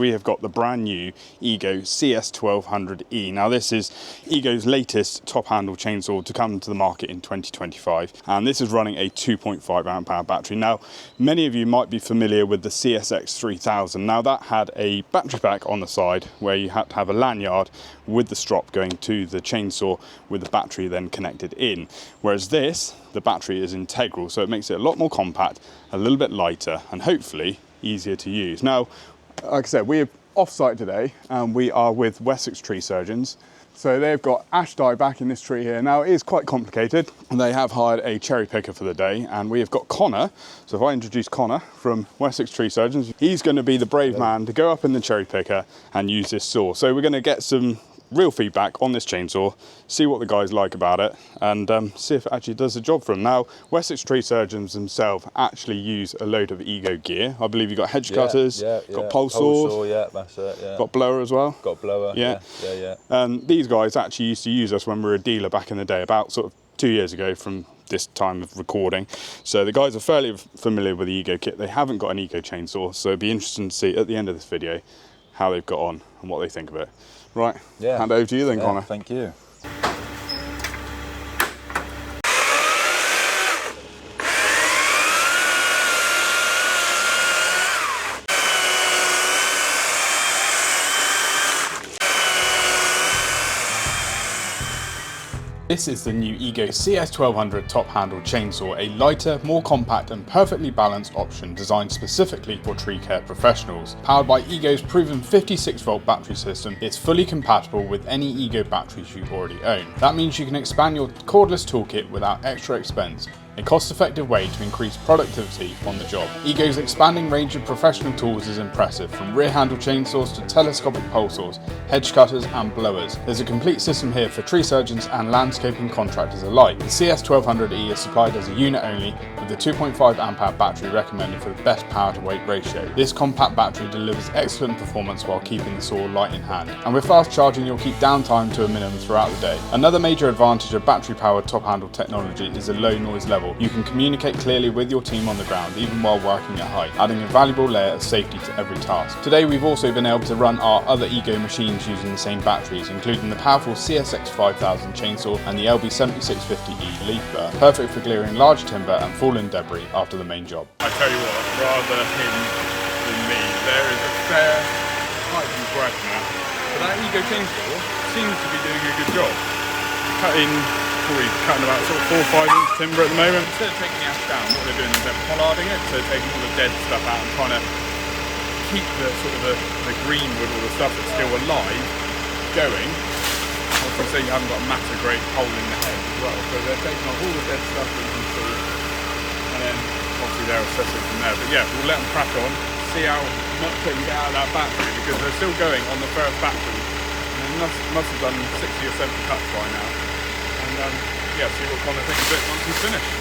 We have got the brand new EGO CS1200E. Now this is EGO's latest top handle chainsaw to come to the market in 2025, and this is running a 2.5 amp hour battery. Now many of you might be familiar with the CSX3000. Now that had a battery pack on the side where you had to have a lanyard with the strop going to the chainsaw with the battery then connected in, whereas this, the battery is integral, so it makes it a lot more compact, a little bit lighter, and hopefully easier to use. Now, like I said, we're off-site today and we are with Wessex Tree Surgeons. So they've got ash dye back in this tree here. Now it is quite complicated. They have hired a cherry picker for the day, and we have got Connor. So if I introduce Connor from Wessex Tree Surgeons, he's going to be the brave man to go up in the cherry picker and use this saw. So we're going to get some real feedback on this chainsaw, see what the guys like about it, and see if it actually does the job for them. Now, Wessex Tree Surgeons themselves actually use a load of EGO gear. I believe you've got hedge cutters, got pole saws, that's it, got blower as well. Got blower, yeah. And these guys actually used to use us when we were a dealer back in the day, about sort of 2 years ago from this time of recording. So the guys are fairly familiar with the EGO kit. They haven't got an EGO chainsaw, so it'd be interesting to see at the end of this video how they've got on and what they think of it. Right, hand over to you then, Connor. Thank you. This is the new EGO CS1200 top handle chainsaw, a lighter, more compact and perfectly balanced option designed specifically for tree care professionals. Powered by EGO's proven 56-volt battery system, it's fully compatible with any EGO batteries you already own. That means you can expand your cordless toolkit without extra expense, a cost-effective way to increase productivity on the job. EGO's expanding range of professional tools is impressive, from rear handle chainsaws to telescopic pole saws, hedge cutters and blowers. There's a complete system here for tree surgeons and landscaping contractors alike. The CS1200E is supplied as a unit only, with the 2.5 amp hour battery recommended for the best power to weight ratio. This compact battery delivers excellent performance while keeping the saw light in hand, and with fast charging you'll keep downtime to a minimum throughout the day. Another major advantage of battery powered top handle technology is a low noise level. You can communicate clearly with your team on the ground even while working at height, adding a valuable layer of safety to every task. Today we've also been able to run our other EGO machines using the same batteries, including the powerful CSX5000 chainsaw and the LB7650E leaf burr, perfect for clearing large timber and fallen debris after the main job. I tell you what, rather him than me, there is a fair height he's working at, but that EGO chainsaw seems to be doing a good job. He's cutting about sort of 4 or 5 inch timber at the moment. Instead of taking the ash down, what they're doing is they're pollarding it, so taking all the dead stuff out and trying to keep the sort of the greenwood or the stuff that's still alive going. Obviously, say you haven't got a massive great hole in the head as well, so they're taking off all the dead stuff that you can see, and then obviously they're assessing from there. But yeah, we'll let them crack on, see how much they can get out of that battery, because they're still going on the first battery, and they must have done 60 or 70 cuts by now. And yeah, see what Connor thinks of it once he's finished.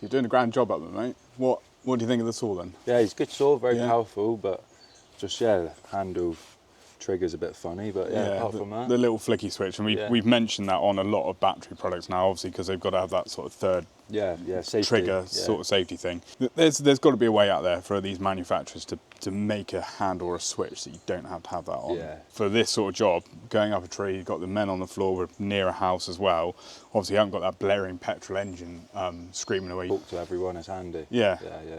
You're doing a grand job up there, mate. What do you think of the saw then? Yeah, it's a good saw, very powerful, but just the handle trigger's a bit funny, but apart from that, the little flicky switch, and we've mentioned that on a lot of battery products now, obviously, because they've got to have that sort of third safety, trigger sort of safety thing. There's got to be a way out there for these manufacturers to make a handle or a switch that you don't have to have that on. For this sort of job, going up a tree, you've got the men on the floor, we're near a house as well. Obviously you haven't got that blaring petrol engine screaming away. Talk to everyone is handy.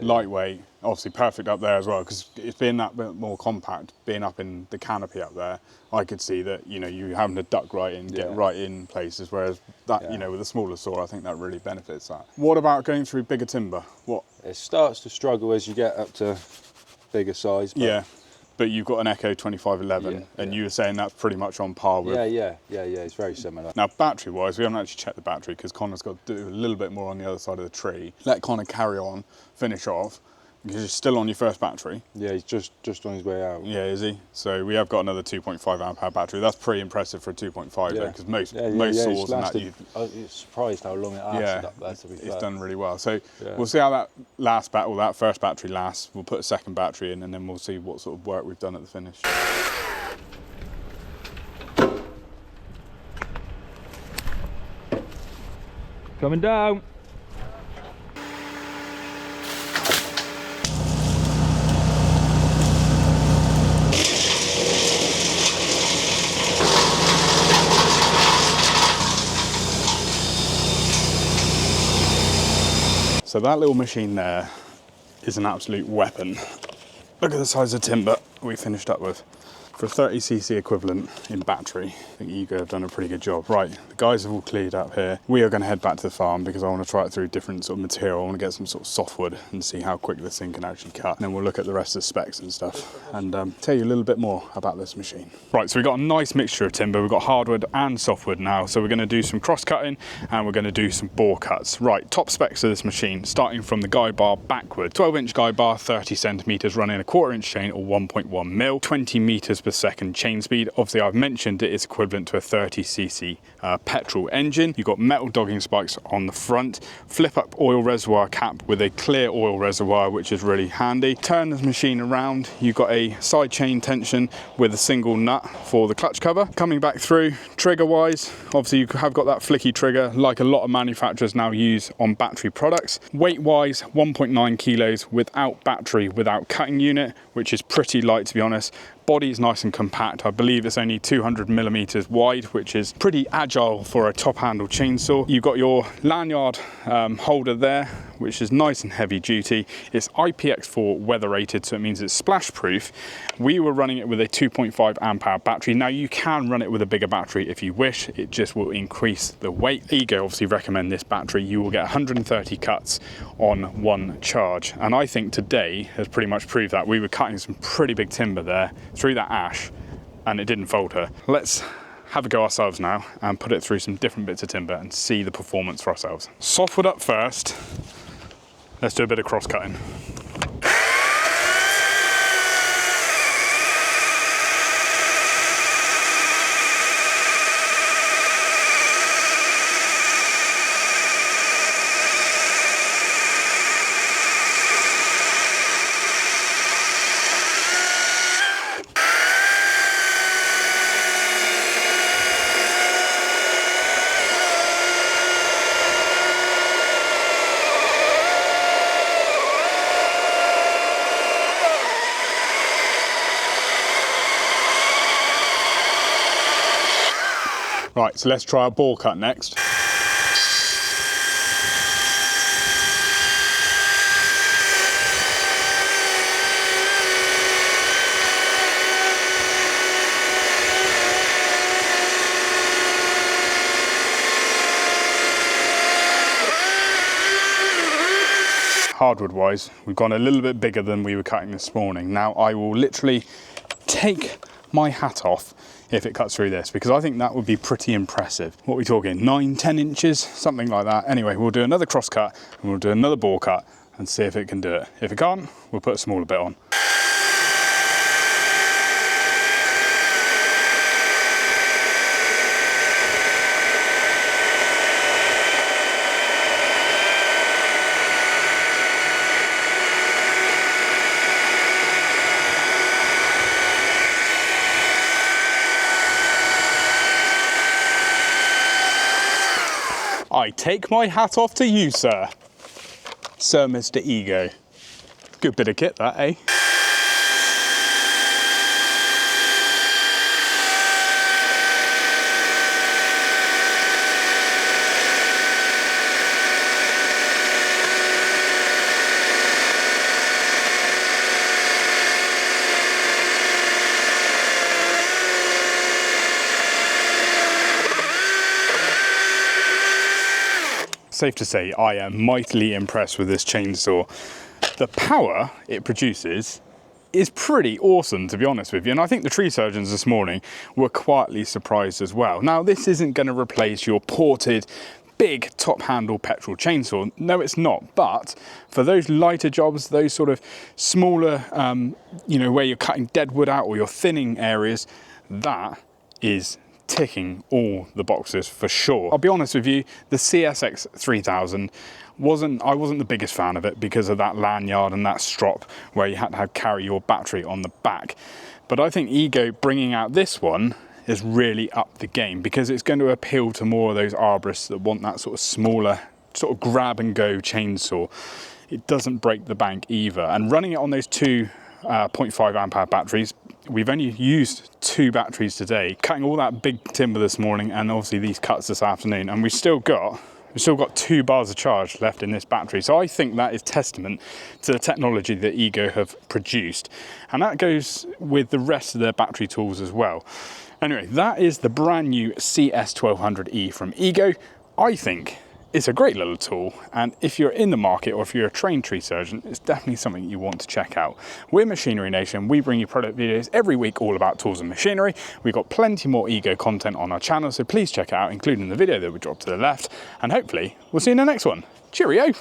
Lightweight, obviously perfect up there as well, because it's being that bit more compact, being up in the canopy up there, I could see that, you know, you having to duck right in, get right in places, whereas that, you know, with a smaller saw, I think that really benefits that. What about going through bigger timber? It starts to struggle as you get up to bigger size. But but you've got an Echo 2511, and you were saying that's pretty much on par with... Yeah, it's very similar. Now, battery-wise, we haven't actually checked the battery, because Connor's got to do a little bit more on the other side of the tree. Let Connor carry on, finish off, because you're still on your first battery. Yeah, he's just on his way out. Yeah, is he? So we have got another 2.5 amp hour battery. That's pretty impressive for a 2.5 though, because most saws and that I was surprised how long it lasted up there, to be fair. It's done really well. So we'll see how that first battery lasts. We'll put a second battery in, and then we'll see what sort of work we've done at the finish. Coming down. So that little machine there is an absolute weapon. Look at the size of timber we finished up with. For a 30cc equivalent in battery, I think EGO have done a pretty good job. Right, the guys have all cleared up here. We are going to head back to the farm because I want to try it through different sort of material. I want to get some sort of softwood and see how quick this thing can actually cut. And then we'll look at the rest of the specs and stuff and tell you a little bit more about this machine. Right, so we've got a nice mixture of timber. We've got hardwood and softwood now. So we're going to do some cross cutting and we're going to do some bore cuts. Right, top specs of this machine, starting from the guide bar backward. 12-inch guide bar, 30 centimeters, running a 1/4-inch chain or 1.1 mil, 20 meters per second chain speed. Obviously I've mentioned it is equivalent to a 30cc petrol engine. You've got metal dogging spikes on the front, flip up oil reservoir cap with a clear oil reservoir, which is really handy. Turn this machine around, you've got a side chain tension with a single nut for the clutch cover. Coming back through, trigger wise, obviously you have got that flicky trigger like a lot of manufacturers now use on battery products. Weight wise, 1.9 kilos without battery, without cutting unit, which is pretty light to be honest. Body is nice and compact. I believe it's only 200 millimeters wide, which is pretty agile for a top handle chainsaw. You've got your lanyard holder there, which is nice and heavy duty. It's IPX4 weather rated, so it means it's splash proof. We were running it with a 2.5 amp hour battery. Now you can run it with a bigger battery if you wish, it just will increase the weight. EGO obviously recommend this battery. You will get 130 cuts on one charge. And I think today has pretty much proved that. We were cutting some pretty big timber there through that ash and it didn't falter. Let's have a go ourselves now and put it through some different bits of timber and see the performance for ourselves. Softwood up first. Let's do a bit of cross cutting. Right, so let's try a bore cut next. Hardwood wise, we've gone a little bit bigger than we were cutting this morning. Now I will literally take my hat off if it cuts through this, because I think that would be pretty impressive. What are we talking, 9-10 inches, something like that. Anyway, we'll do another cross cut and we'll do another bore cut and see if it can do it. If it can't, we'll put a smaller bit on. I take my hat off to you, sir. Sir Mr. Ego. Good bit of kit that, eh? Safe to say, I am mightily impressed with this chainsaw. The power it produces is pretty awesome, to be honest with you. And I think the tree surgeons this morning were quietly surprised as well. Now, this isn't going to replace your ported big top handle petrol chainsaw. No, it's not. But for those lighter jobs, those sort of smaller, you know, where you're cutting dead wood out or you're thinning areas, that is ticking all the boxes for sure. I'll be honest with you, the CS1200 I wasn't the biggest fan of it because of that lanyard and that strop where you had to carry your battery on the back. But I think EGO bringing out this one is really up the game because it's going to appeal to more of those arborists that want that sort of smaller sort of grab and go chainsaw. It doesn't break the bank either. And running it on those two 0.5 amp hour batteries, we've only used 2 batteries today, cutting all that big timber this morning and obviously these cuts this afternoon, and we've still got 2 bars of charge left in this battery. So I think that is testament to the technology that EGO have produced, and that goes with the rest of their battery tools as well. Anyway, that is the brand new CS1200E from EGO. I think it's a great little tool, and if you're in the market or if you're a trained tree surgeon, it's definitely something you want to check out. We're Machinery Nation. We bring you product videos every week all about tools and machinery. We've got plenty more EGO content on our channel, so please check it out, including the video that we dropped to the left, and hopefully we'll see you in the next one. Cheerio!